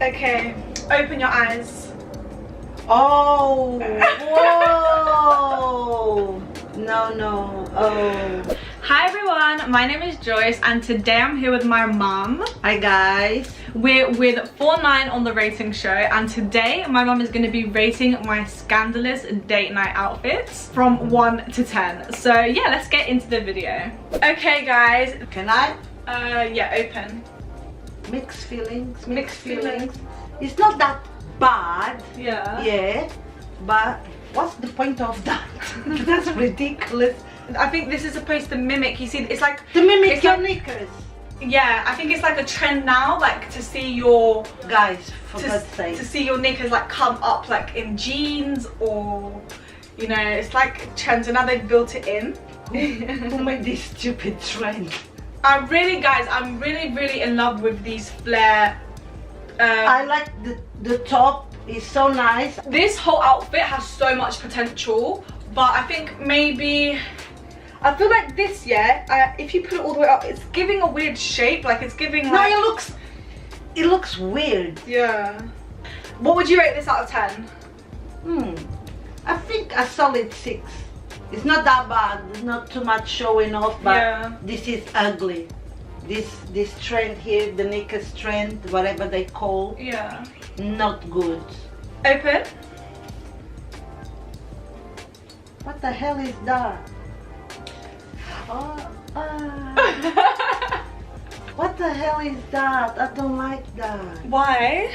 Okay, open your eyes. Oh, whoa. No, oh. Hi everyone, my name is Joyce and today I'm here with my mum. Hi guys. We're with 4-9 on the rating show and today my mum is going to be rating my Scandalous date night outfits from 1 to 10. So yeah, let's get into the video. Okay guys. Can I? Yeah, open. Mixed feelings. Mixed feelings. It's not that bad. Yeah. Yeah, but what's the point of that? That's ridiculous. I think this is supposed to mimic, you see, it's like... To mimic it's your like, knickers. Yeah, I think it's like a trend now, like to see your... Guys, for God's sake. To see your knickers like come up like in jeans or... You know, it's like trend, so now they've built it in. Who made this stupid trend? I'm really in love with these flare. I like the top, is so nice. This whole outfit has so much potential, but I think maybe I feel like this, yeah, if you put it all the way up, it's giving a weird shape, like it's giving like... No, it looks weird. Yeah. What would you rate this out of 10? I think a solid 6. It's not that bad. It's not too much showing off, but yeah. This is ugly. This trend here, the knickers trend, whatever they call. Yeah. Not good. Open. What the hell is that? What the hell is that? I don't like that. Why?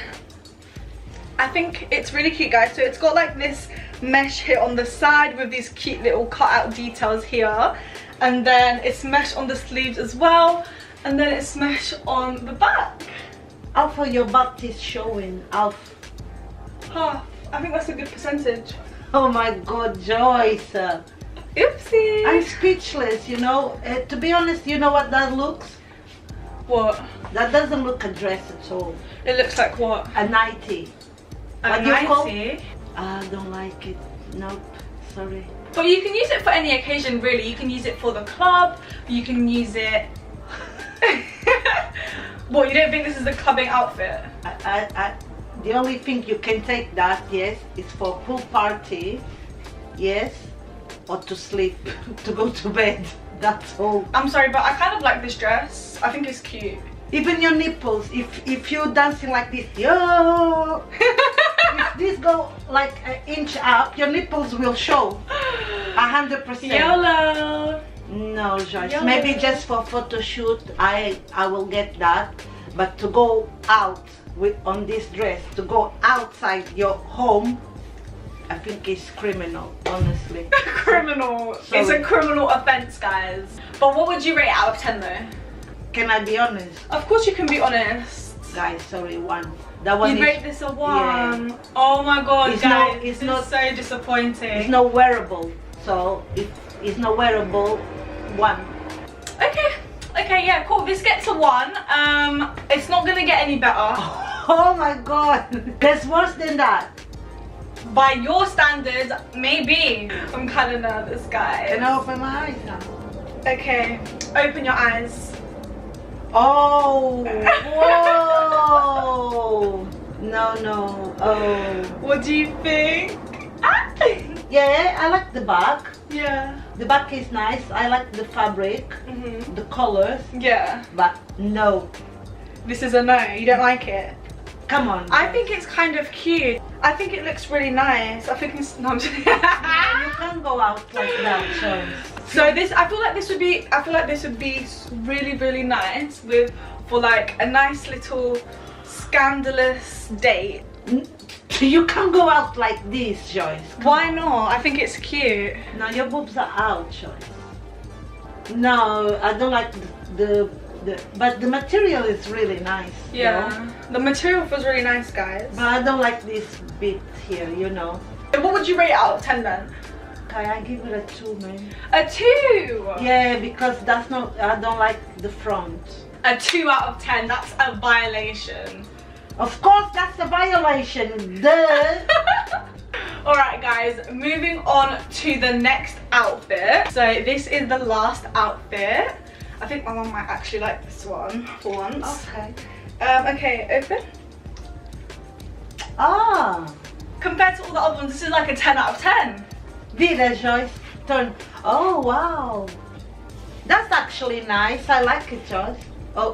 I think it's really cute, guys. So it's got like this mesh here on the side with these cute little cutout details here, and then it's mesh on the sleeves as well, and then it's mesh on the back. Half of your butt is showing. Half. Half. I think that's a good percentage. Oh my God, Joyce. Oopsie. I'm speechless, you know. To be honest, you know what that looks? What? That doesn't look a dress at all. It looks like what? A nightie. A nightie? I don't like it. Nope. Sorry. But you can use it for any occasion, really. You can use it for the club. You can use it... What, you don't think this is a clubbing outfit? The only thing you can take that, yes, is for pool party, yes, or to sleep, to go to bed. That's all. I'm sorry, but I kind of like this dress. I think it's cute. Even your nipples, if you're dancing like this, yo, if this go like an inch up, your nipples will show 100%. YOLO. No, Joyce. YOLO. Maybe just for photo shoot, I will get that, but to go out on this dress, to go outside your home, I think it's criminal, honestly. Criminal. Sorry. It's a criminal offense, guys. But what would you rate out of 10 though? Can I be honest? Of course you can be honest. Guys, sorry, 1. That one You'd is, rate this a 1. Yeah. Oh my God, It's guys. it's this not is so disappointing. It's not wearable, so if it's not wearable, 1. Okay, yeah, cool. This gets a 1. It's not gonna get any better. Oh my God, there's worse than that. By your standards, maybe. I'm kind of nervous, guys. Can I open my eyes now? Okay, open your eyes. Oh, whoa. No, oh. What do you think? Yeah, I like the back. Yeah. The back is nice. I like the fabric, the colors. Yeah. But no. This is a no. You don't like it? Come on. I think it's kind of cute. I think it looks really nice. I think it's... No, I'm just... You can't go out like that, So this, I feel like this would be really nice for like a nice little scandalous date. You can't go out like this, Joyce. Why not? I think it's cute. No, your boobs are out, Joyce. No, I don't like but the material is really nice. Yeah. You know? The material feels really nice, guys. But I don't like this bit here, you know. What would you rate it out of 10 then? Okay, I give it a 2, man. A 2? Yeah, because that's not, I don't like the front. A 2 out of 10, that's a violation. Of course, that's a violation, duh. Alright guys, moving on to the next outfit. So this is the last outfit. I think my mum might actually like this one for once. Okay. Okay, open. Ah. Compared to all the other ones, this is like a 10 out of 10. Did I, Joyce? Turn. Oh, wow. That's actually nice. I like it, Joyce. Oh.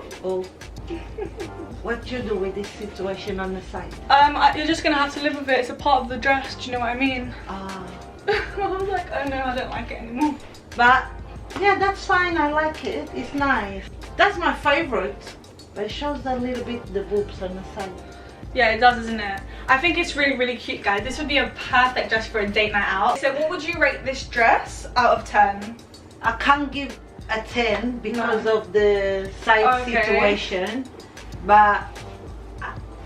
What you do with this situation on the side? You're just gonna have to live with it. It's a part of the dress. Do you know what I mean? Ah. I was like, oh no, I don't like it anymore. But yeah, that's fine. I like it. It's nice. That's my favorite. But it shows a little bit the boobs on the side. Yeah, it does, isn't it? I think it's really, really cute, guys. This would be a perfect dress for a date night out. So what would you rate this dress out of 10? I can't give a 10 because of the side situation, but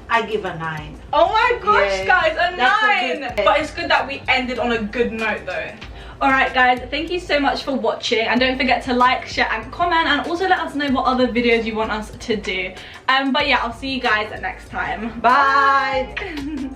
I give a 9. Oh my gosh, Yeah, guys, a that's a 9! good- But it's good that we ended on a good note though. Alright guys, thank you so much for watching, and don't forget to like, share and comment, and also let us know what other videos you want us to do. But yeah, I'll see you guys next time. Bye.